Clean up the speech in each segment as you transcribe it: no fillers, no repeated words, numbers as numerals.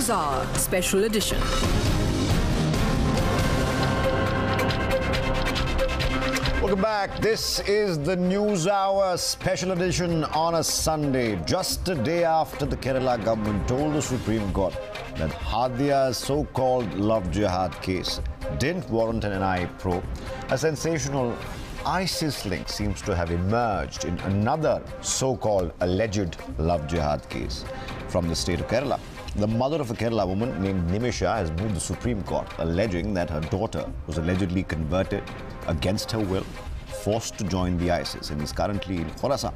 Newshour Special Edition. Welcome back. This is the Newshour Special Edition on a Sunday, just a day after the Kerala government told the Supreme Court that Hadia's so-called love jihad case didn't warrant an NIA probe. A sensational ISIS link seems to have emerged in another so-called alleged love jihad case from the state of Kerala. The mother of a Kerala woman named Nimisha has moved the Supreme Court, alleging that her daughter was allegedly converted against her will, forced to join the ISIS, and is currently in Khorasan.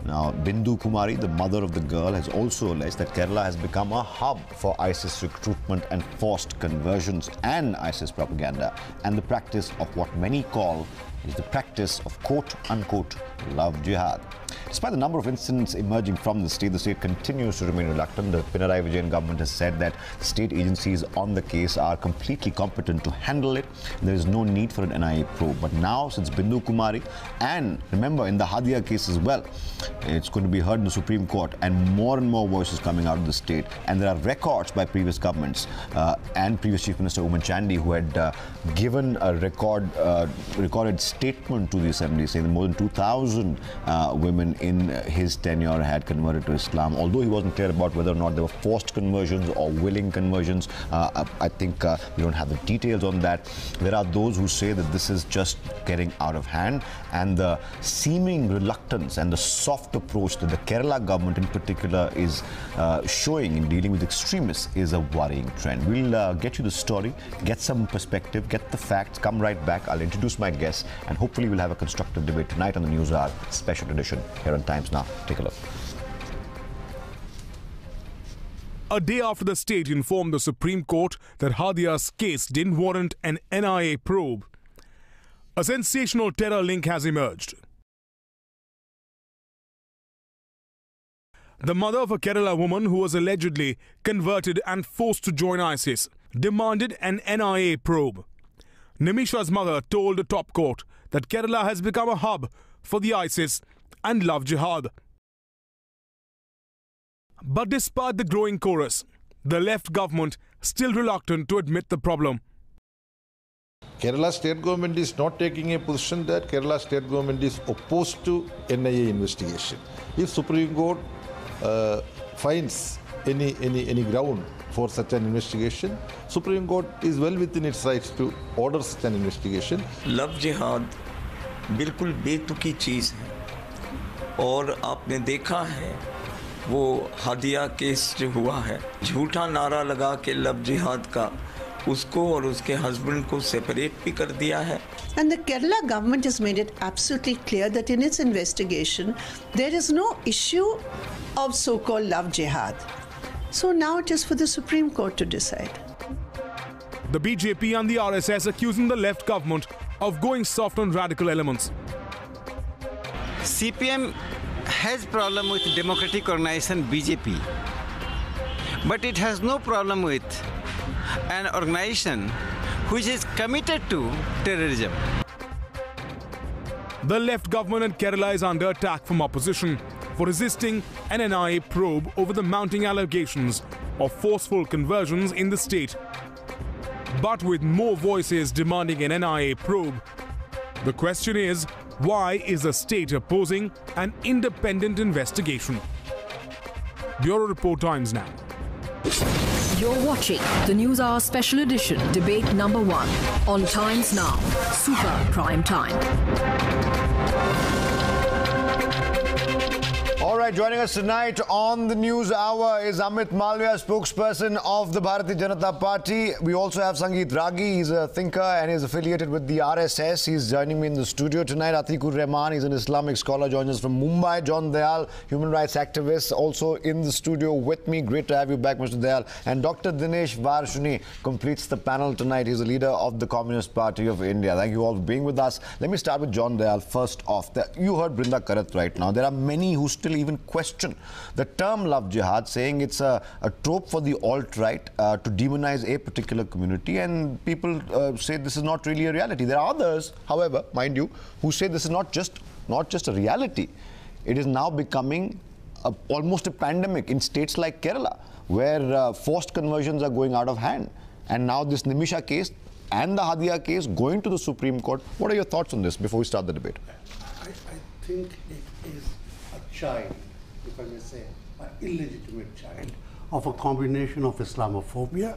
Now, Bindu Kumari, the mother of the girl, has also alleged that Kerala has become a hub for ISIS recruitment and forced conversions and ISIS propaganda, and the practice of what many call is the practice of quote-unquote love jihad. Despite the number of incidents emerging from the state continues to remain reluctant. The Pinarayi Vijayan government has said that state agencies on the case are completely competent to handle it. There is no need for an NIA probe. But now, since Bindu Kumari, and remember in the Hadia case as well, it's going to be heard in the Supreme Court, and more voices coming out of the state. And there are records by previous governments and previous Chief Minister Oommen Chandy, who had given a recorded statement to the Assembly saying that more than 2,000 women in his tenure had converted to Islam, although he wasn't clear about whether or not they were forced conversions or willing conversions. I think we don't have the details on that. There are those who say that this is just getting out of hand, and the seeming reluctance and the soft approach that the Kerala government in particular is showing in dealing with extremists is a worrying trend. We'll get you the story, get some perspective, get the facts, come right back. I'll introduce my guests, and hopefully we'll have a constructive debate tonight on the Newshour Special Edition here on Times Now. Take a look. A day after the state informed the Supreme Court that Hadia's case didn't warrant an NIA probe, a sensational terror link has emerged. The mother of a Kerala woman who was allegedly converted and forced to join ISIS demanded an NIA probe. Nimisha's mother told the top court that Kerala has become a hub for the ISIS and love jihad. But despite the growing chorus, the left government still reluctant to admit the problem. Kerala state government is not taking a position that Kerala state government is opposed to NIA investigation. If Supreme Court finds any ground for such an investigation, Supreme Court is well within its rights to order such an investigation. Love जिहाद बिल्कुल बेतुकी चीज़ है, और आपने देखा है वो Hadiya case जो हुआ है, झूठा नारा लगा के लव जिहाद का उसको और उसके हस्बैंड को सेपरेट भी कर दिया है. And the Kerala government has made it absolutely clear that in its investigation there is no issue of so-called love jihad. So now it is for the Supreme Court to decide. The BJP and the RSS accusing the left government of going soft on radical elements. CPM has problem with democratic organization BJP, but it has no problem with an organization which is committed to terrorism. The left government in Kerala is under attack from opposition for resisting an NIA probe over the mounting allegations of forceful conversions in the state. But with more voices demanding an NIA probe, the question is, why is the state opposing an independent investigation? Bureau Report, Times Now. You're watching the Newshour Special Edition, debate number 1 on Times Now, Super Prime Time. All right, joining us tonight on the News Hour is Amit Malviya, spokesperson of the Bharatiya Janata Party. We also have Sangeet Ragi. He's a thinker and is affiliated with the RSS. He's joining me in the studio tonight. Atikur Rahman, he's an Islamic scholar, joins us from Mumbai. John Dayal, human rights activist, also in the studio with me. Great to have you back, Mr. Dayal. And Dr. Dinesh Varshuni completes the panel tonight. He's the leader of the Communist Party of India. Thank you all for being with us. Let me start with John Dayal first off. You heard Brinda Karat right now. There are many who still even question the term love jihad, saying it's a trope for the alt-right to demonize a particular community, and people say this is not really a reality. There are others, however, mind you, who say this is not just a reality. It is now becoming almost a pandemic in states like Kerala, where forced conversions are going out of hand. And now this Nimisha case and the Hadia case going to the Supreme Court. What are your thoughts on this before we start the debate? I think it is a child, if I may say, an illegitimate child of a combination of Islamophobia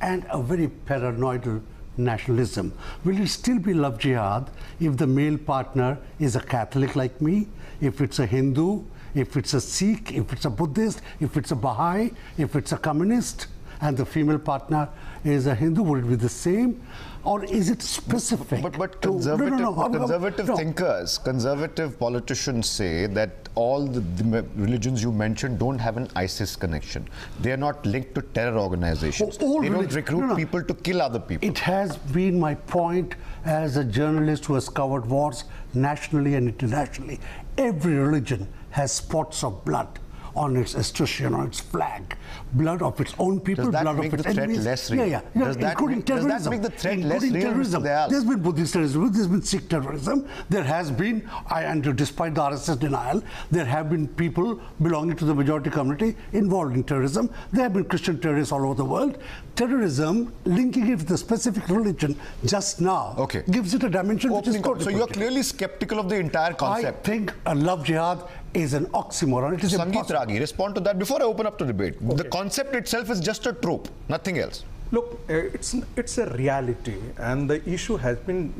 and a very paranoid nationalism. Will it still be love jihad if the male partner is a Catholic like me, if it's a Hindu, if it's a Sikh, if it's a Buddhist, if it's a Baha'i, if it's a communist, and the female partner is a Hindu? Would it be the same? Or is it specific? But conservative thinkers, conservative politicians say that all the religions you mentioned don't have an ISIS connection. They are not linked to terror organizations. They don't recruit people to kill other people. It has been my point as a journalist who has covered wars nationally and internationally. Every religion has spots of blood on its escutcheon, on its flag, blood of its own people, blood of its enemies. Does that make the threat less real? Terrorism. There's been Buddhist terrorism, there's been Sikh terrorism, there has been, and despite the RSS denial, there have been people belonging to the majority community involved in terrorism. There have been Christian terrorists all over the world. Terrorism, linking it with a specific religion just now, gives it a dimension which is So you're clearly skeptical of the entire concept. I think a love jihad is an oxymoron. It is Sangeet Ragi, respond to that before I open up to debate. The concept itself is just a trope, nothing else. Look, it's a reality, and the issue has been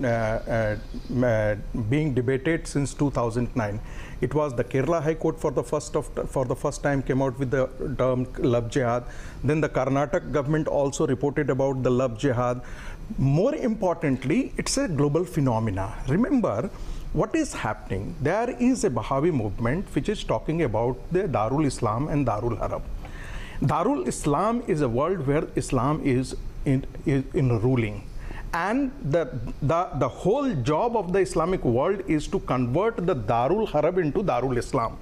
being debated since 2009. It was the Kerala High Court for the first time came out with the term love jihad. Then the Karnataka government also reported about the love jihad. More importantly, it's a global phenomena. Remember, what is happening? There is a Baha'i movement which is talking about the Darul Islam and Darul Harab. Darul Islam is a world where Islam is in ruling. And the whole job of the Islamic world is to convert the Darul Harab into Darul Islam.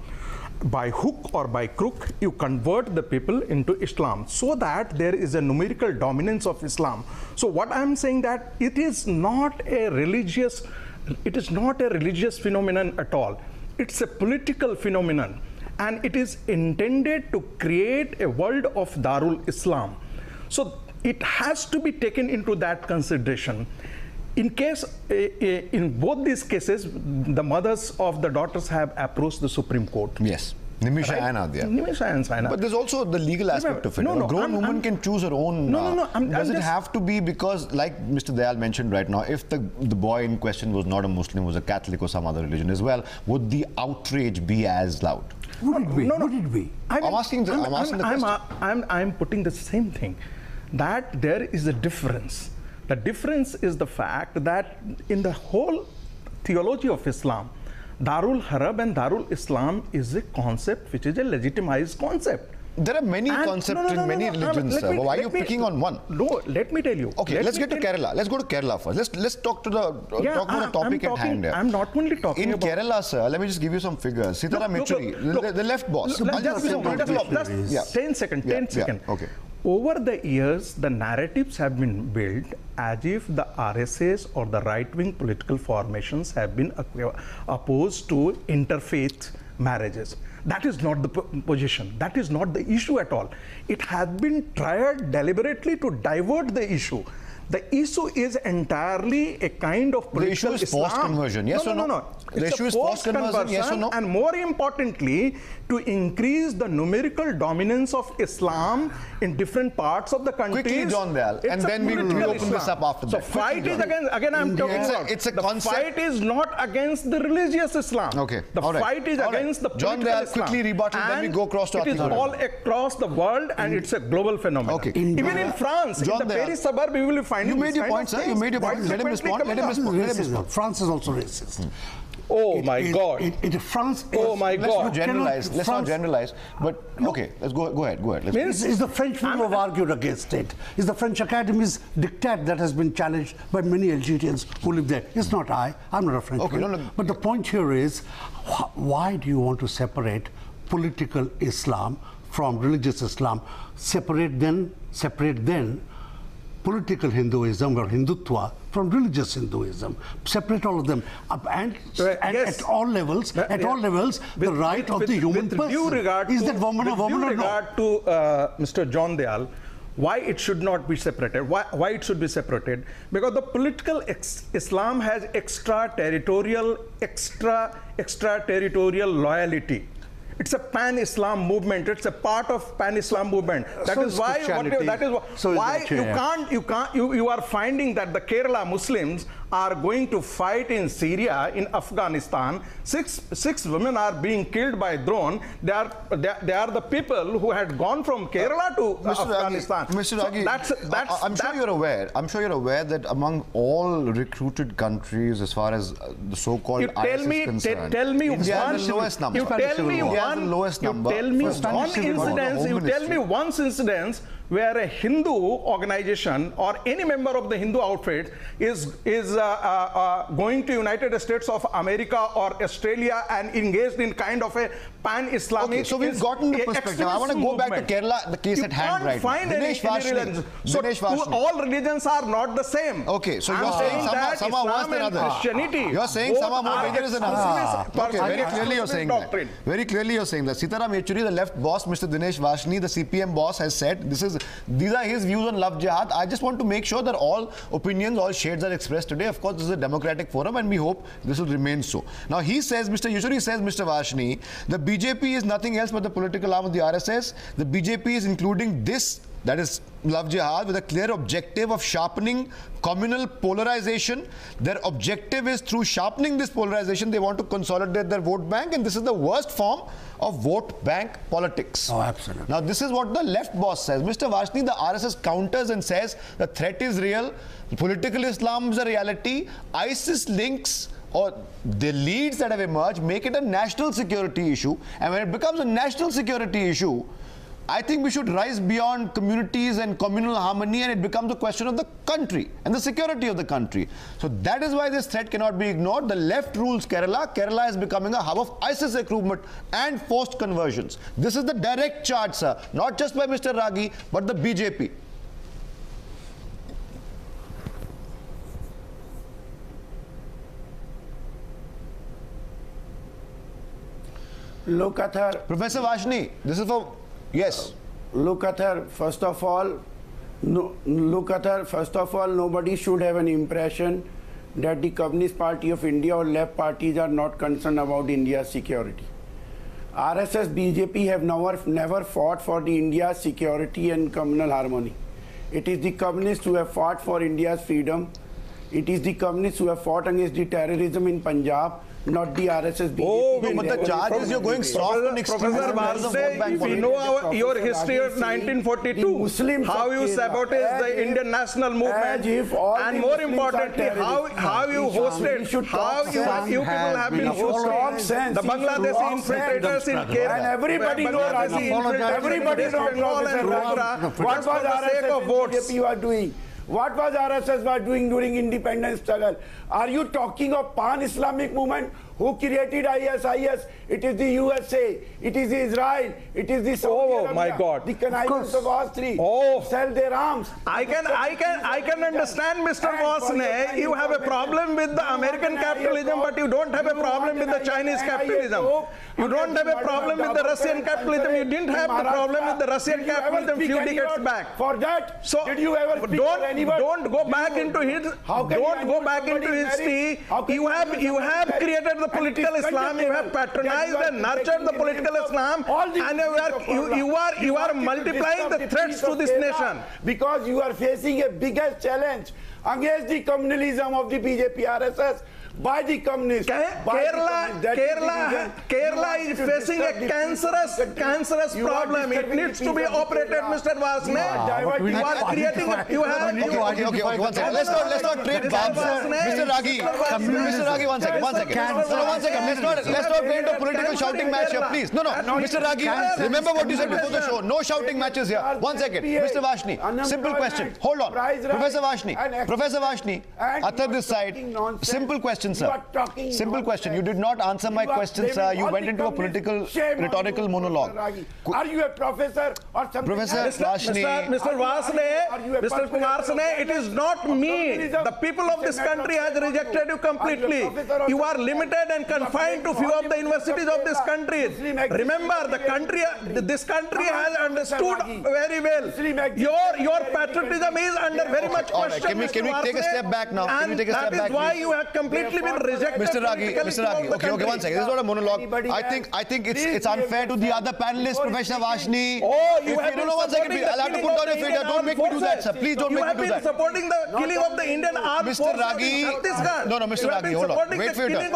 By hook or by crook, you convert the people into Islam so that there is a numerical dominance of Islam. So what I'm saying that it is not a religious phenomenon at all. It's a political phenomenon, and it is intended to create a world of Darul Islam. So it has to be taken into that consideration. In both these cases, the mothers of the daughters have approached the Supreme Court. Yes. Nimisha and Hadia. Nimisha and Saina. But there's also the legal aspect of it. A grown woman can choose her own. Does it have to be because, like Mr. Dayal mentioned right now, if the boy in question was not a Muslim, was a Catholic or some other religion as well, would the outrage be as loud? Would it be? Would it be? I'm asking the question. I'm putting the same thing, that there is a difference. The difference is the fact that in the whole theology of Islam, Darul Harab and Darul Islam is a concept which is a legitimized concept. There are many concepts in many religions, sir. Why are you picking on one? No, let me tell you. Okay, let's get to Kerala. Let's go to Kerala first. Let's talk to the topic at hand here. I'm not only talking about... In Kerala, sir, let me just give you some figures. Sitaram Yechuri, the left boss. Just 10 seconds. Okay. Over the years, the narratives have been built as if the RSS or the right-wing political formations have been opposed to interfaith marriages. That is not the position. That is not the issue at all. It has been tried deliberately to divert the issue. The issue is entirely a kind of political Islam. The issue is forced conversion, yes or no? No. The issue is forced conversion, yes or no? And more importantly, to increase the numerical dominance of Islam in different parts of the country. Quickly, John Dayal, and then we will open this up after that. So fight is again I'm talking about. It's a concept. The fight is not against the religious Islam. Okay. The fight is against the political John Dayal, Islam. quickly rebuttal, then we go across to It is all across the world, and it's a global phenomenon. Okay. Even in France, in the Paris suburb, you will find. You made your point, sir. You made your point. Let him respond. France is also racist. Oh my God! France. Oh my God! Let's not generalize. But okay, let's go ahead. Is the French people who have argued against it? Is the French Academy's diktat that has been challenged by many Algerians who live there? It's not I. I'm not a Frenchman. But the point here is, why do you want to separate political Islam from religious Islam? Separate then political Hinduism or Hindutva from religious Hinduism. Separate all of them. And yes. at all levels, the right of the human person. Is that woman a woman or not? With regard to Mr. John Dayal, why it should not be separated? Why it should be separated? Because the political Islam has extraterritorial loyalty. It's a pan-Islam movement. It's a part of pan-Islam movement. That is why you are finding that the Kerala Muslims are going to fight in Syria, in Afghanistan. Six women are being killed by drone. They are the people who had gone from Kerala to Afghanistan. Mr. Ragi, I'm sure you're aware that among all recruited countries, as far as the so-called ISIS is concerned, India has the lowest number. You tell me one incidence where a Hindu organization or any member of the Hindu outfit is going to United States of America or Australia and engaged in kind of a pan-Islamic. Okay, so we've gotten the perspective. I want to go back to Kerala, the case at hand right now. Dinesh Vashni. All religions are not the same. Okay, so you're saying some are worse than others. Christianity. You're saying some are more dangerous than others. Okay, very clearly you're saying that. Very clearly you're saying that. Sitaram Yechuri, the left boss, Mr. Dinesh Vashni, the CPM boss, has said these are his views on love jihad. I just want to make sure that all opinions, all shades are expressed today. Of course, this is a democratic forum and we hope this will remain so. Now, he says, Mr. Yechuri says, Mr. Vashni, the BJP is nothing else but the political arm of the RSS. The BJP is including this, that is love jihad, with a clear objective of sharpening communal polarization. Their objective is, through sharpening this polarization, they want to consolidate their vote bank, and this is the worst form of vote bank politics. Oh, absolutely. Now, this is what the left boss says. Mr. Vashni, the RSS counters and says the threat is real, political Islam is a reality, ISIS links or the leads that have emerged make it a national security issue, and when it becomes a national security issue, I think we should rise beyond communities and communal harmony, and it becomes a question of the country and the security of the country. So that is why this threat cannot be ignored. The left rules Kerala. Kerala is becoming a hub of ISIS recruitment and forced conversions. This is the direct charge, sir, not just by Mr. Ragi, but the BJP. Look at her. Professor Vashni, this is for... Yes. Look at her. First of all, nobody should have an impression that the Communist Party of India or left parties are not concerned about India's security. RSS, BJP have never fought for the India's security and communal harmony. It is the communists who have fought for India's freedom. It is the communists who have fought against the terrorism in Punjab, not the RSS, BJP. Oh, but the charge is you're going soft on extremism. If we know your history of 1942, how you sabotaged the Indian national movement, and more importantly, how you hosted, how you people have been hosting the Bangladeshi infiltrators in Kerala. And everybody knows what was RSS doing. What was RSS doing during independence struggle? Are you talking of pan-Islamic movement? Who created ISIS? It is the USA, it is Israel, it is the Saudi Arabia, my God. the connivance of all three. Sell their arms. I can understand, Mr. Vosne, you have a problem with the American capitalism, but you don't have a problem with the Chinese capitalism. You don't have a problem with the Russian capitalism. You didn't have the problem with the Russian capitalism few decades back. For that, so did you ever speak for anyone? Don't go back into his. Don't go back into history. You have created the political Islam. You have patronized and nurtured the political Islam, and you are multiplying the threats to this nation. Because you are facing a biggest challenge against the communalism of the BJP RSS. By the communists. Kerala is facing a cancerous problem. It needs to be operated, Mr. Vasne. You are creating. Okay, one second. Let's not trade barbs. Mr. Ragi, one second. Let's not play into a political shouting match here, please. No, Mr. Ragi, remember what you said before the show. No shouting matches here. 1 second. Mr. Vashni, simple question. Hold on. Professor Vashni, Athar this side. Simple question. question, sir. You are talking Simple question. You nonsense. did not answer my question, sir. You went into a political, rhetorical monologue. Are you a professor or something? Professor else? Vashni. Mr. Vasne, Mr. Kumarsane, it is not me. The people of this country has rejected you completely. You are limited and confined to few of the universities of this country. Remember, this country has understood very well. Your patriotism is under very much question. Can we take a step back now? Can we take a step back? That is why you have completely been rejected. Mr. Ragi, okay, one second. This is not a monologue. I think it's unfair to the other panelists, Professor Vashni. Oh, you have no, one second. I'll have to put down your finger. Don't make me do that, sir. Please don't make me do that. You have been supporting the killing of the Indian armed forces. Mr. Ragi, no, Mr. Ragi, hold on. Wait for your turn.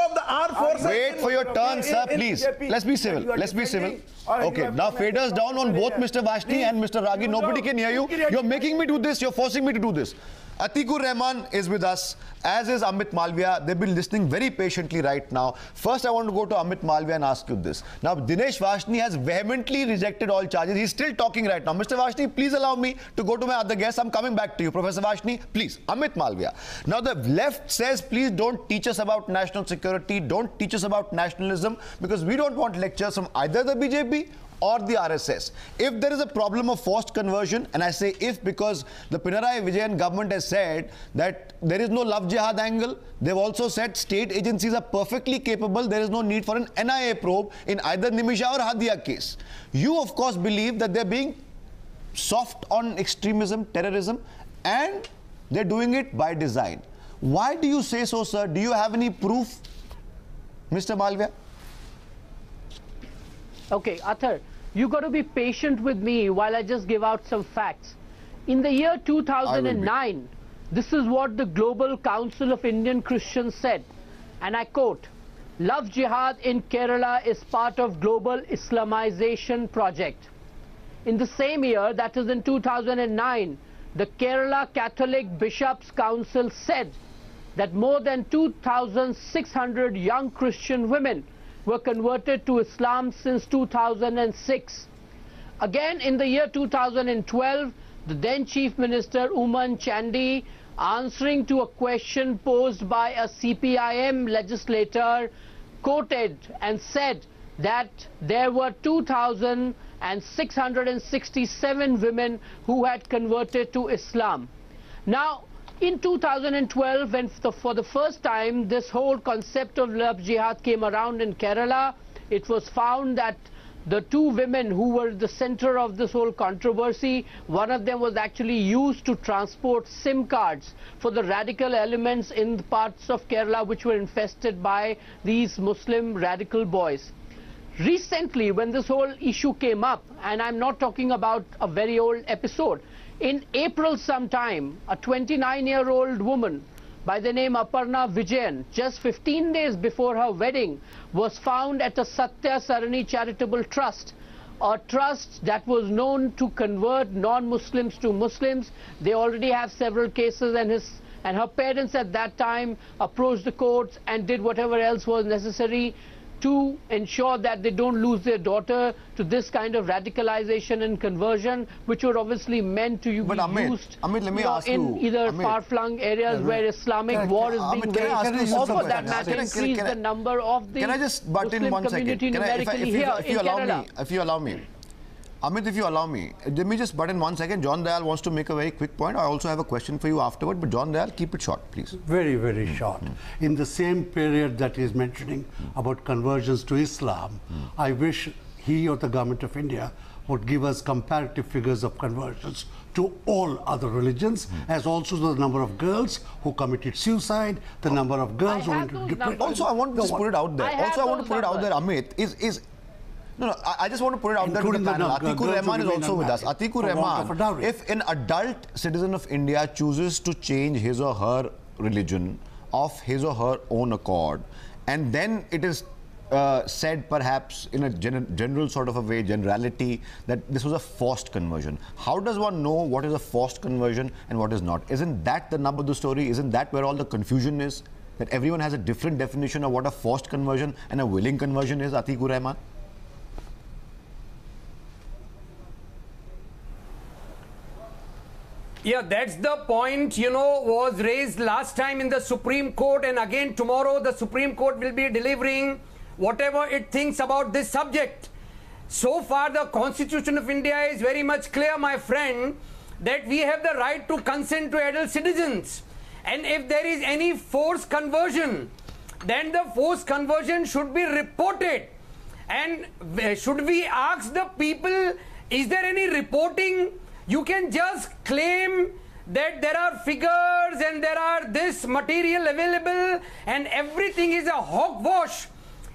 Wait for your turn, sir, please. Let's be civil. Let's be civil. Okay, now faders down on both Mr. Vashni and Mr. Ragi. Nobody can hear you. You're making me do this. You're forcing me to do this. Atikur Rahman is with us, as is Amit Malviya. They've been listening very patiently right now. First, I want to go to Amit Malviya and ask you this. Now, Dinesh Vashni has vehemently rejected all charges. He's still talking right now. Mr. Vashni, please allow me to go to my other guest. I'm coming back to you. Professor Vashni, please. Amit Malviya. Now, the left says, please don't teach us about national security. Don't teach us about nationalism, because we don't want lectures from either the BJP or the RSS. If there is a problem of forced conversion, and I say if because the Pinarayi Vijayan government has said that there is no love jihad angle, they've also said state agencies are perfectly capable, there is no need for an NIA probe in either Nimisha or Hadia case. You, of course, believe that they're being soft on extremism, terrorism, and they're doing it by design. Why do you say so, sir? Do you have any proof, Mr. Malviya? Okay, Athar, you got to be patient with me while I just give out some facts. In the year 2009, this is what the Global Council of Indian Christians said, and I quote, "Love Jihad in Kerala is part of global Islamization project." In the same year, that is in 2009, the Kerala Catholic Bishops' Council said that more than 2,600 young Christian women were converted to Islam since 2006. Again, in the year 2012, the then Chief Minister Uman Chandy, answering to a question posed by a CPIM legislator, quoted and said that there were 2,667 women who had converted to Islam. Now, in 2012, when for the first time this whole concept of love jihad came around in Kerala, it was found that the two women who were the center of this whole controversy, one of them was actually used to transport SIM cards for the radical elements in the parts of Kerala which were infested by these Muslim radical boys. Recently, when this whole issue came up, and I'm not talking about a very old episode, in April sometime, a 29-year-old woman by the name Aparna Vijayan, just 15 days before her wedding, was found at a Satya Sarani Charitable Trust, a trust that was known to convert non-Muslims to Muslims. They already have several cases, and her parents at that time approached the courts and did whatever else was necessary to ensure that they don't lose their daughter to this kind of radicalization and conversion, which were obviously meant to be used in either far-flung areas where Islamic war is being waged, or for that matter increase the number of the Muslim community numerically here in Kerala. If you allow me. Amit, if you allow me, let me just butt in 1 second. John Dayal wants to make a very quick point. I also have a question for you afterward, but John Dayal, keep it short, please. Very, very short. In the same period that he's mentioning about conversions to Islam, I wish he or the government of India would give us comparative figures of conversions to all other religions, as also the number of girls who committed suicide, the number of girls who went to depression. Also, I want to just put it out there. Amit, No, I just want to put it out there to the panel. Atikur Rahman is also with us. Atikur Rahman, if an adult citizen of India chooses to change his or her religion of his or her own accord, and then it is said perhaps in a general sort of a way, generality, that this was a forced conversion. How does one know what is a forced conversion and what is not? Isn't that the nub of the story? Isn't that where all the confusion is? That everyone has a different definition of what a forced conversion and a willing conversion is, Atikur Rahman? Yeah, that's the point, you know, was raised last time in the Supreme Court, and again tomorrow the Supreme Court will be delivering whatever it thinks about this subject. So far the Constitution of India is very much clear, my friend, that we have the right to consent to adult citizens. And if there is any forced conversion, then the forced conversion should be reported. And should we ask the people, is there any reporting? You can just claim that there are figures and there are this material available and everything is a hogwash.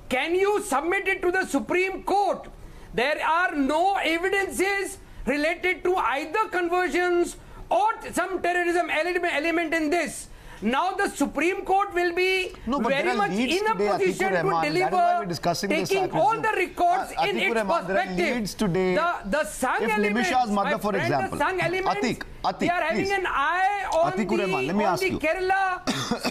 Can you submit it to the Supreme Court? There are no evidences related to either conversions or some terrorism element in this. Now the Supreme Court will be very much in a position to deliver, taking all the records in its perspective. The Sangh elements, my for friend, example, the Sangh elements, they are having an eye on the Kerala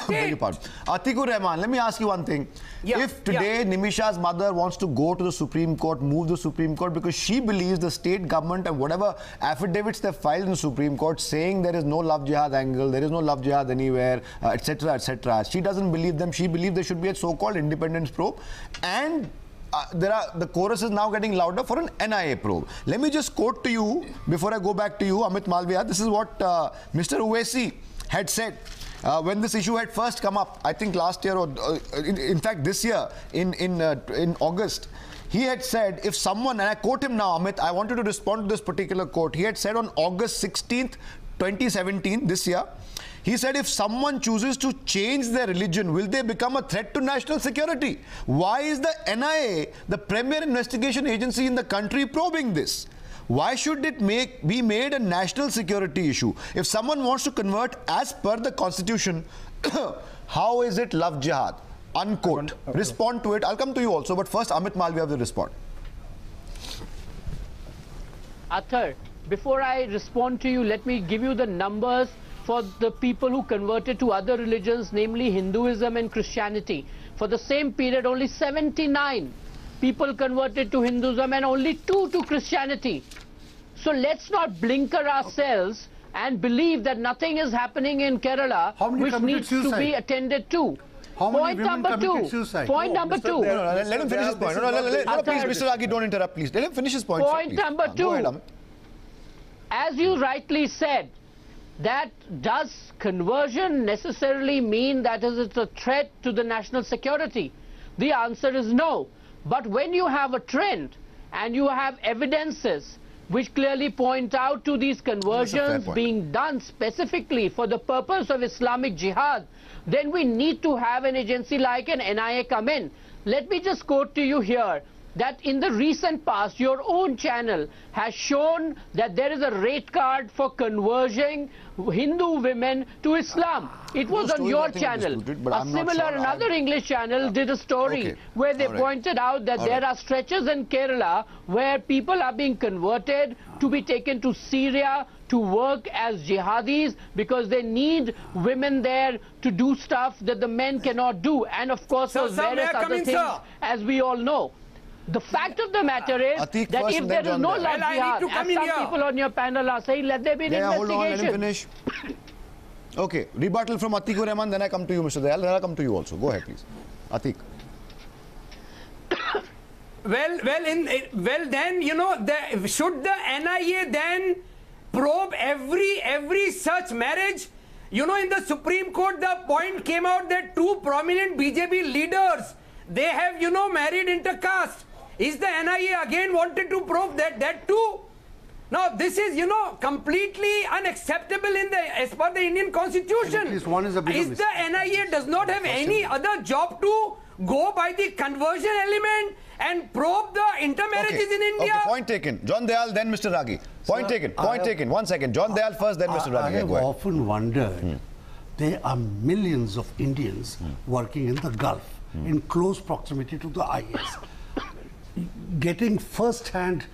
state. Atikur Rahman, let me ask you one thing. Yeah, if today Nimisha's mother wants to go to the Supreme Court, move the Supreme Court because she believes the state government and whatever affidavits they filed in the Supreme Court saying there is no love jihad angle, there is no love jihad anywhere, etc., etc. She doesn't believe them. She believes there should be a so-called independence probe, and the chorus is now getting louder for an NIA probe. Let me just quote to you before I go back to you, Amit Malviya. This is what Mr. Uwaisi had said when this issue had first come up. I think last year, or in fact this year, in August. He had said, if someone, and I quote him now, Amit, I wanted to respond to this particular quote. He had said on August 16th, 2017, this year, he said, if someone chooses to change their religion, will they become a threat to national security? Why is the NIA, the premier investigation agency in the country, probing this? Why should it be made a national security issue? If someone wants to convert as per the constitution, how is it love jihad? Unquote. Respond to it. I'll come to you also, but first Amit Malviya will respond. Athar, before I respond to you, let me give you the numbers for the people who converted to other religions, namely Hinduism and Christianity. For the same period, only 79 people converted to Hinduism and only 2 to Christianity. So let's not blinker ourselves and believe that nothing is happening in Kerala which needs to be attended to. Point number 2. Point number 2. Let him finish his point. Please, Mr. Ragi, don't interrupt, please. Let him finish his point. Point number 2. As you rightly said, that does conversion necessarily mean that it's a threat to the national security? The answer is no. But when you have a trend and you have evidences which clearly point out to these conversions being done specifically for the purpose of Islamic Jihad, then we need to have an agency like an NIA come in. Let me just quote to you here that in the recent past, your own channel has shown that there is a rate card for converting Hindu women to Islam. It was on your channel. A similar, another English channel did a story where they pointed out that there are stretches in Kerala where people are being converted to be taken to Syria to work as jihadis because they need women there to do stuff that the men cannot do. And of course, for various other things, as we all know. The fact of the matter is that if there is no love jihad, as some people on your panel are saying, let there be an investigation. Hold on, let him finish. Okay, rebuttal from Atikur Rahman, then I come to you, Mr. Dayal, then I come to you also. Go ahead, please. Atik. Well, then, you know, should the NIA then probe every such marriage? You know, in the Supreme Court, the point came out that 2 prominent BJP leaders, they have, you know, married intercaste. Is the NIA again wanted to probe that too? Now, this is, you know, completely unacceptable as per the Indian Constitution. Is the NIA does not have any other job to go by the conversion element and probe the intermarriages in India? Okay, point taken. John Dayal, then Mr. Ragi. Point taken. Point taken. 1 second. John Dayal first, then Mr. Ragi. I have often wondered, there are millions of Indians working in the Gulf, in close proximity to the IS. Getting first-hand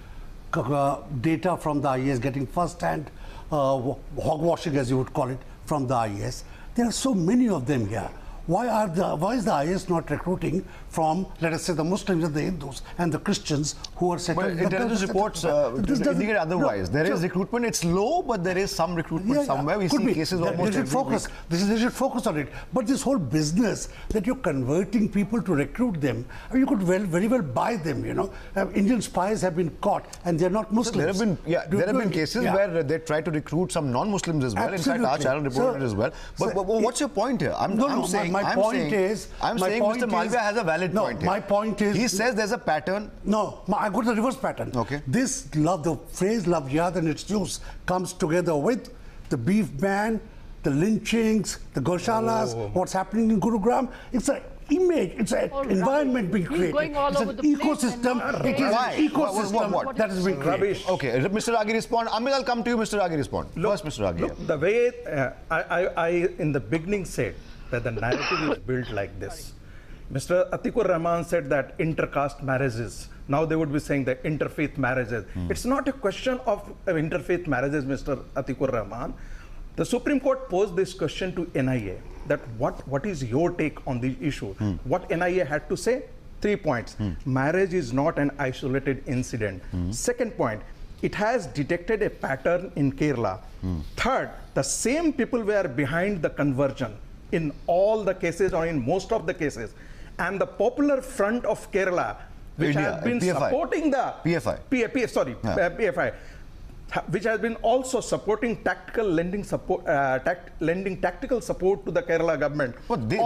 data from the IS, getting first-hand hogwashing, as you would call it, from the IS. There are so many of them here. Why is the IS not recruiting from, let us say, the Muslims and the Hindus and the Christians who are settled. But intelligence reports indicate otherwise. There is recruitment. It's low, but there is some recruitment somewhere. We see cases almost every week. They should focus on it. But this whole business that you're converting people to recruit them, you could very well buy them, you know. Indian spies have been caught and they're not Muslims. So there have been cases where they try to recruit some non-Muslims as well. Absolutely. In fact, our channel reported it as well. But what's your point here? I'm saying Mr. Malviya has a valid point here. My point is... He says there's a pattern. No, I got the reverse pattern. Okay. The phrase love jihad and its use comes together with the beef ban, the lynchings, the goshalas, what's happening in Gurugram. It's an image, it's an environment being created. It's an ecosystem. It is an ecosystem that has been created. Okay, Mr. Ragi respond. Amit, I'll come to you, Mr. Ragi respond. First, Mr. Ragi. Look, the way I in the beginning said that the narrative is built like this. Mr. Atikur Rahman said that intercaste marriages, now they would be saying the interfaith marriages. It's not a question of interfaith marriages, Mr. Atikur Rahman. The Supreme Court posed this question to NIA, that what is your take on the issue? What NIA had to say? 3 points. Marriage is not an isolated incident. Second point, it has detected a pattern in Kerala. Third, the same people were behind the conversion in all the cases or in most of the cases. And the Popular Front of Kerala, which has been supporting the PFI, which has been also supporting tactical lending support, tactical support to the Kerala government. But that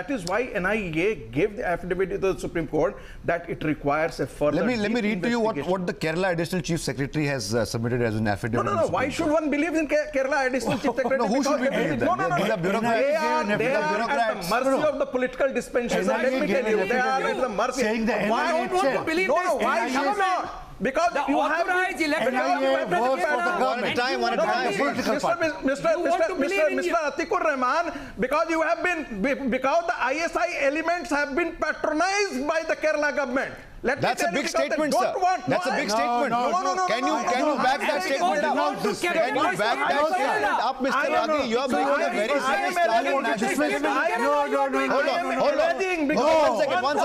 is why NIA gave the affidavit to the Supreme Court that it requires a further. Let me read to you what the Kerala Additional Chief Secretary has submitted as an affidavit. No. Why should one believe in Kerala Additional Chief Secretary? No, who should we believe that? They are at the mercy of the political dispensation. Let me tell you, they are at the mercy. Why don't want to believe this? Why should not? Because the you have authorized elected one at a time. Mr. Atikur Rahman, because you have been, because the ISI elements have been patronized by the Kerala government. That's a big statement, sir. That's a big statement. Can you back that statement up? Can you back that statement up, Mr. Ragi? You are bringing a very serious challenge. Hold on. One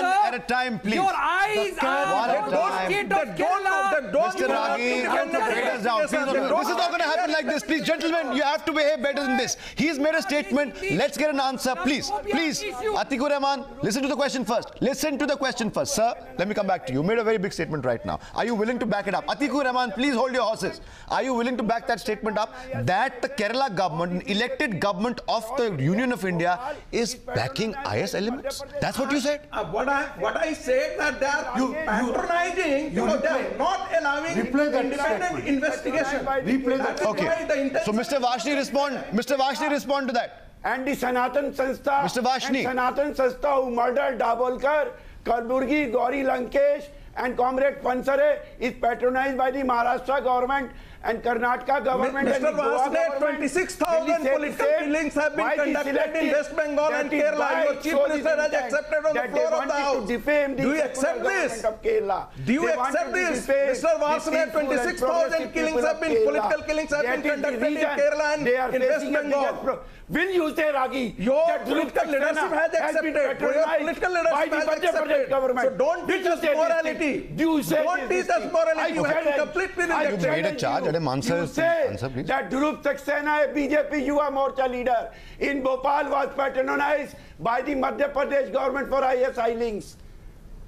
at a time, please. Your eyes are on the state of Kerala. Mr. Ragi, this is not going to happen like this. Please, gentlemen, you have to behave better than this. He's made a statement. Let's get an answer, please. Atikur Rahman, listen to the question first. Sir, let me come back to you. You made a very big statement right now. Are you willing to back it up? Atikur Rahman, please hold your horses. Are you willing to back that statement up that the Kerala government, an elected government of the Union of India, is backing IS elements? That's what you said? What I said that they are patronizing, they are not allowing independent investigation. Okay. So Mr. Vashni respond to that. And the Sanatan Sanstha, Mr. Vashni. Sanatan Sanstha who murdered Dabolkar, Kalburgi, Gauri Lankesh and Comrade Pansare is patronized by the Maharashtra government and Karnataka government. Mr. Vasudev, 26,000 political killings have been conducted in West Bengal and Kerala. Your Chief Minister has accepted on the floor of the House. Do you accept this? Do you accept this? Mr. Vasudev, 26,000 killings have been, political killings have been conducted in Kerala and in West Bengal. Will you say, Ragi, your political leadership has accepted. Your political leadership has accepted. So don't teach us morality. Don't teach us morality. You have to completely reject it. You made a charge. Let him answer, please. That Dhruv Saxena, a BJP Yuva Morcha leader in Bhopal, was patronized by the Madhya Pradesh government for ISI links.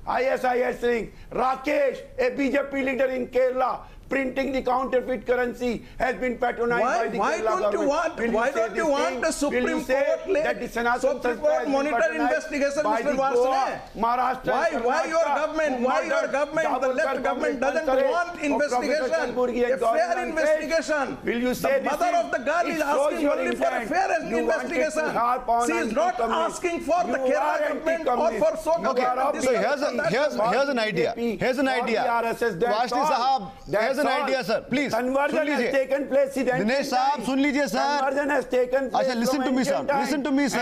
ISIS link. Rakesh, a BJP leader in Kerala, printing the counterfeit currency, has been patronized by the Kerala government. Why don't you want the Supreme Court monitor investigation, Mr. Vasudev? Why your government, the left government doesn't want investigation, a fair investigation? Will you say the mother of the girl is asking only for a fair investigation. She is not asking for the Kerala government or for so. Okay, so here's an idea. Vashni Sahab, here's listen right here, sir. Please. Conversion has taken place. Dinesh Saab, sun lijiye, sir. Conversion has taken place. Acha, listen to me, sir. Listen to me, sir.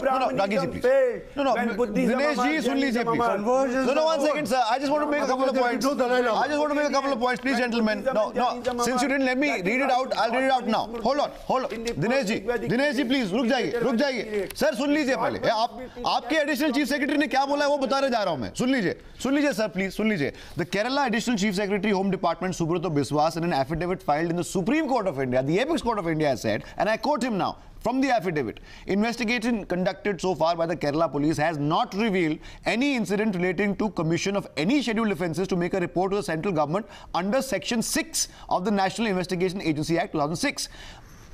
No, Ragi ji, please. No, Dinesh ji, sun lijiye, please. No, 1 second, sir. I just want to make a couple of points. I just want to make a couple of points, please, gentlemen. No. Since you didn't let me read it out, I'll read it out now. Hold on. Dinesh ji, please, रुक जाइए. Sir, सुन लीजिए पहले. आपके additional chief secretary ने क्या बोला है वो बताने जा रहा हूं मैं. सुन लीजिए सर, प्लीज सुन लीजिए. The Kerala Additional Chief Secretary Home Department Subrata Biswas in an affidavit filed in the Supreme Court of India, the apex court of India, has said, and I quote him now from the affidavit, investigation conducted so far by the Kerala police has not revealed any incident relating to commission of any scheduled offences to make a report to the central government under section 6 of the National Investigation Agency Act 2006.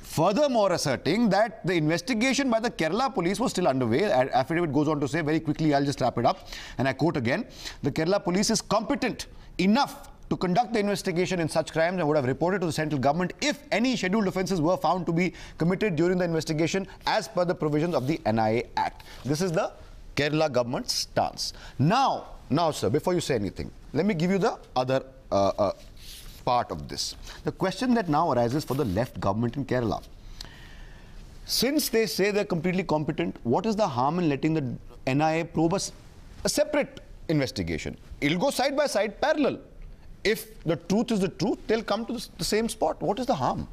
Furthermore, asserting that the investigation by the Kerala police was still underway. Affidavit goes on to say, very quickly, I'll just wrap it up, and I quote again, the Kerala police is competent enough to conduct the investigation in such crimes and would have reported to the central government if any scheduled offences were found to be committed during the investigation as per the provisions of the NIA Act. This is the Kerala government's stance. Now, sir, before you say anything, let me give you the other part of this. The question that now arises for the left government in Kerala. Since they say they're completely competent, what is the harm in letting the NIA probe a separate investigation? It'll go side by side, parallel. If the truth is the truth, they'll come to the same spot. What is the harm?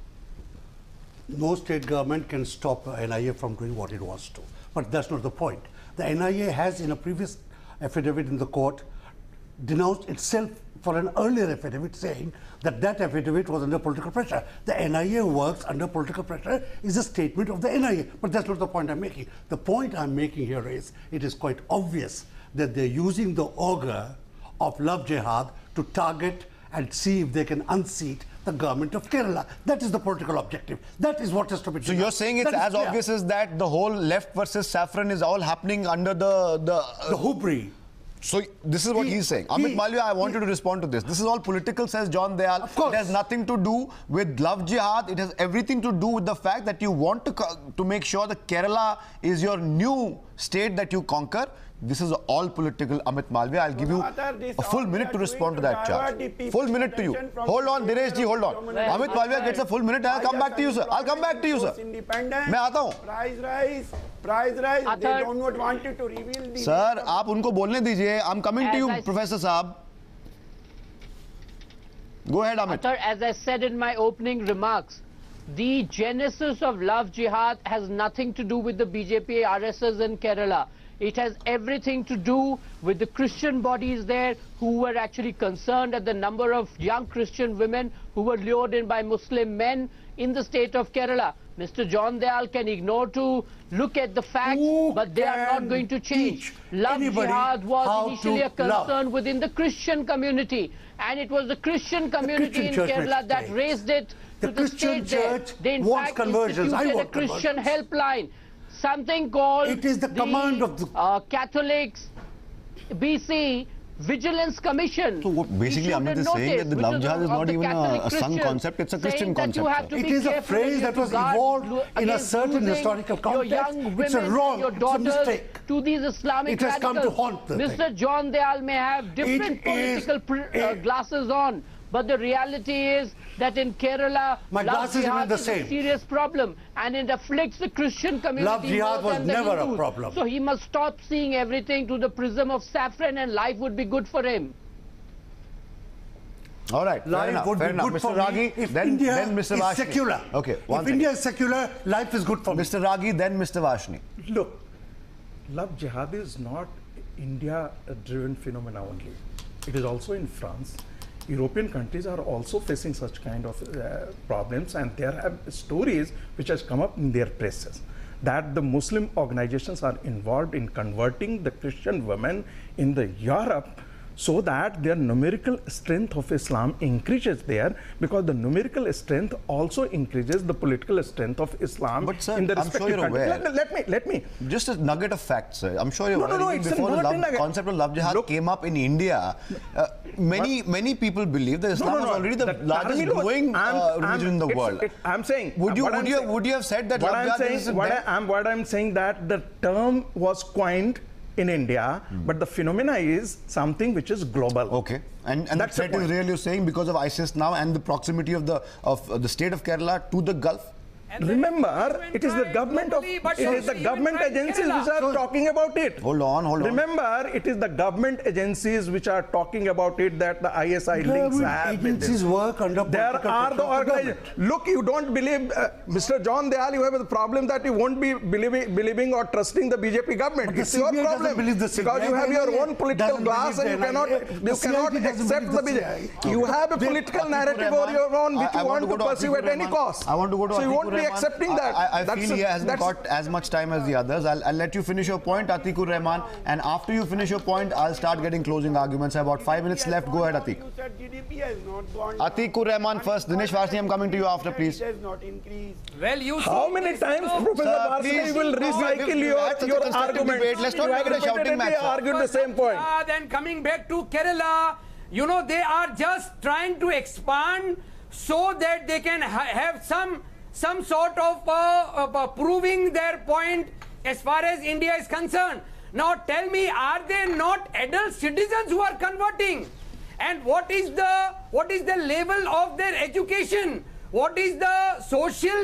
No state government can stop NIA from doing what it wants to. But that's not the point. The NIA has, in a previous affidavit in the court, denounced itself for an earlier affidavit saying that that affidavit was under political pressure. The NIA works under political pressure is a statement of the NIA. But that's not the point I'm making. The point I'm making here is it is quite obvious that they're using the auger of Love Jihad to target and see if they can unseat the government of Kerala. That is the political objective. That is what has to be done. So you're saying it's as obvious as that the whole left versus saffron is all happening under the hubri. So this is what he's saying. Amit Malviya, I want you to respond to this. This is all political, says John Dayal. Of course. It has nothing to do with Love Jihad. It has everything to do with the fact that you want to make sure that Kerala is your new state that you conquer. This is all political, Amit Malviya. I'll give you a full minute to respond to that charge. Full minute to you. Hold on, Dinesh ji, hold on. Amit Malviya gets a full minute. I'll come back to you, sir. I'll come back to you, sir. मैं आता हूँ. Price rise. They don't want you to reveal the... Sir, आप उनको बोलने दीजिए. I'm coming to you, Professor Saab. Go ahead, Amit. As I said in my opening remarks, the genesis of Love Jihad has nothing to do with the BJP RSS in Kerala. It has everything to do with the Christian bodies there who were actually concerned at the number of young Christian women who were lured in by Muslim men in the state of Kerala. Mr. John Dayal can ignore to look at the facts, but they are not going to change. Love Jihad was initially a concern within the Christian community, and it was the Christian community in Kerala that raised it to the state there. They in fact instituted a Christian helpline. Something called it is the command of the Catholics BC Vigilance Commission. So what basically Amit is saying that the Love Jihad is not even a sung concept, it's a Christian concept. It is a phrase that was evolved in a certain historical context. It's a wrong, it's a mistake. To these Islamic it has radicals. Come to haunt the Mr. thing. John Dayal may have different political glasses on, but the reality is that in Kerala, Love Jihad is a serious problem, and it afflicts the Christian community. Love Jihad was never a problem. So he must stop seeing everything through the prism of saffron, and life would be good for him. All right, life would be good for Ragi, me if then India Mr. is Vashni. Secular. Okay, if India is secular, life is good for me. Mr. Ragi, then Mr. Vashni. Look, Love Jihad is not India-driven phenomena only. It is also in France. European countries are also facing such kind of problems, and there have stories which has come up in their presses that the Muslim organizations are involved in converting the Christian women in the Europe so that their numerical strength of Islam increases there, because the numerical strength also increases the political strength of Islam. But sir, in the I'm sure you're aware. Let me. Just a nugget of facts, sir. I'm sure you're aware. Before the concept of Love Jihad came up in India, many people believe that Islam was already the largest growing religion in the world. I'm saying. Would you have said that Love Jihad is what I'm saying that the term was coined in India, but the phenomena is something which is global. Okay. And that threat is real, you're saying, because of ISIS now and the proximity of the state of Kerala to the Gulf? Remember, it is the government agencies which are talking about it. Hold on. Remember, it is the government agencies which are talking about it, that the ISI links have. Agencies work under there are the organizations. Look, you don't believe, Mr. John Dayal, you have a problem that you won't be believing or trusting the BJP government. It's your problem. Because you have your own political glass and you cannot accept the BJP. You have a political narrative of your own which you want to pursue at any cost. I want to go to so you won't be accepting that. I feel he hasn't got as much time as the others. I'll let you finish your point, Atikur Rahman, and after you finish your point, I'll start getting closing arguments. I have about 5 minutes left. Go ahead, Atiq. You said GDP has not gone Atikur Rahman first. Dinesh Varshney, I'm coming to you after, please. It has not increased. Well, you how many times, Professor Varshney, will recycle your argument? Let's not make it a shouting match. Argued the same point. Then coming back to Kerala, you know, they are just trying to expand so that they can have some sort of proving their point as far as India is concerned. Now tell me, are they not adult citizens who are converting? And what is the level of their education? What is the social,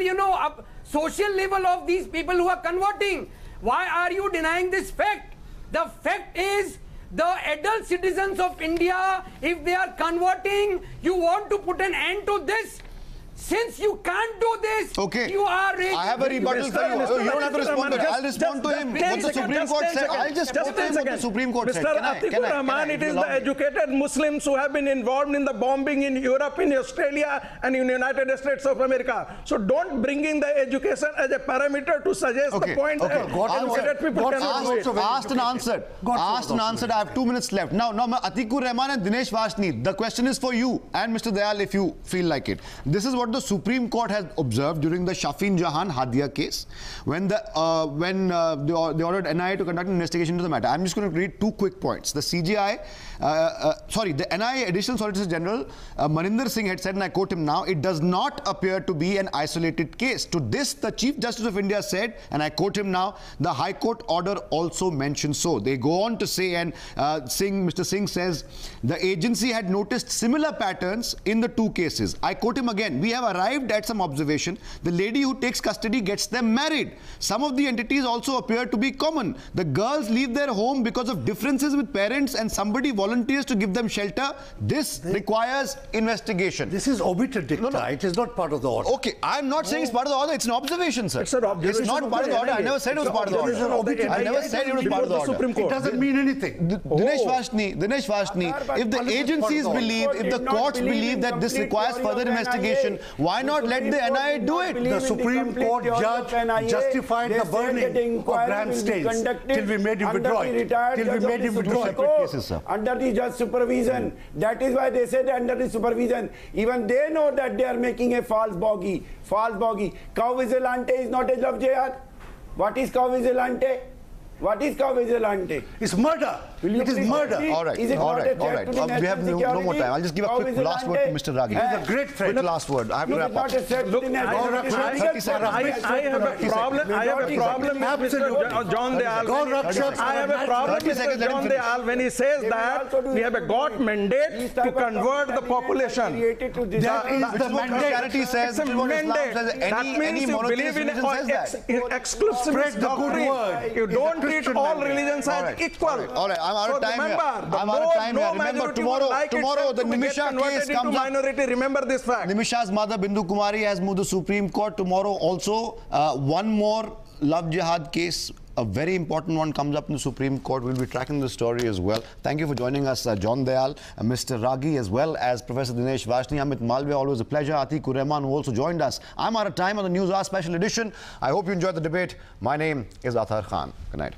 social level of these people who are converting? Why are you denying this fact? The fact is, the adult citizens of India, if they are converting, you want to put an end to this. Since you can't do this, you are... I have a rebuttal for you. You don't have to respond to it. I'll respond to him. What the Supreme Court said. I'll just quote him what the Supreme Court said. Mr. Atikur Rahman, it is the educated Muslims who have been involved in the bombing in Europe, in Australia, and in the United States of America. So don't bring in the education as a parameter to suggest the point that educated people cannot do it. Asked and answered. Asked and answered. I have 2 minutes left. Now, Atikur Rahman and Dinesh Varshney, the question is for you and Mr. Dayal if you feel like it. This is what the Supreme Court has observed during the Shafin Jahan Hadia case when they ordered NIA to conduct an investigation into the matter. I'm just going to read 2 quick points. The CJI, the NIA Additional Solicitor General Maninder Singh had said, and I quote him now, "It does not appear to be an isolated case." To this, the Chief Justice of India said, and I quote him now, "The High Court order also mentions so." They go on to say, and Mr. Singh says, the agency had noticed similar patterns in the 2 cases. I quote him again, "We have arrived at some observation. The lady who takes custody gets them married. Some of the entities also appear to be common. The girls leave their home because of differences with parents and somebody volunteers to give them shelter. This requires investigation." This is omitted dicta. No. It is not part of the order. Okay, I'm not saying it's part of the order. It's an observation, sir. It's an observation. It's not part of the order. I never said it was part of the order. I never said it was part of the order. It doesn't mean anything. Dinesh Varshney, if the agencies believe, if the courts believe that this requires further investigation, why not let the NIA do it? The Supreme Court judge justified the burning of Graham Staines till we made him withdraw it. Till we made him withdraw it. Under the judge supervision. That is why they said under the supervision. Even they know that they are making a false bogey. False bogey. Cow vigilante is not a love jihad. What is cow vigilante? What is cow vigilante? It's murder. It is murder. All right. We have no more time. I'll just give a quick last word to Mr. Raghi. It is a great threat. Quick last word. I have to wrap up. Look, I have a problem with Mr. John Dayal. I have a problem with Mr. John Dayal when he says that we have a God mandate to convert the population. That is the mandate. It's a mandate. That means you believe in exclusivist doctrine. You don't treat all religions as equal. All right, I'm out of time here. I'm out of time here. Remember, tomorrow the Nimisha case comes up. Remember this fact. Nimisha's mother, Bindu Kumari, has moved to Supreme Court. Tomorrow also, one more love jihad case, a very important one, comes up in the Supreme Court. We'll be tracking the story as well. Thank you for joining us, John Dayal, Mr. Raghi, as well as Professor Dinesh Varshney. Amit Malviya, always a pleasure. Atikur Rahman, who also joined us. I'm out of time on the Newshour Special Edition. I hope you enjoyed the debate. My name is Athar Khan. Good night.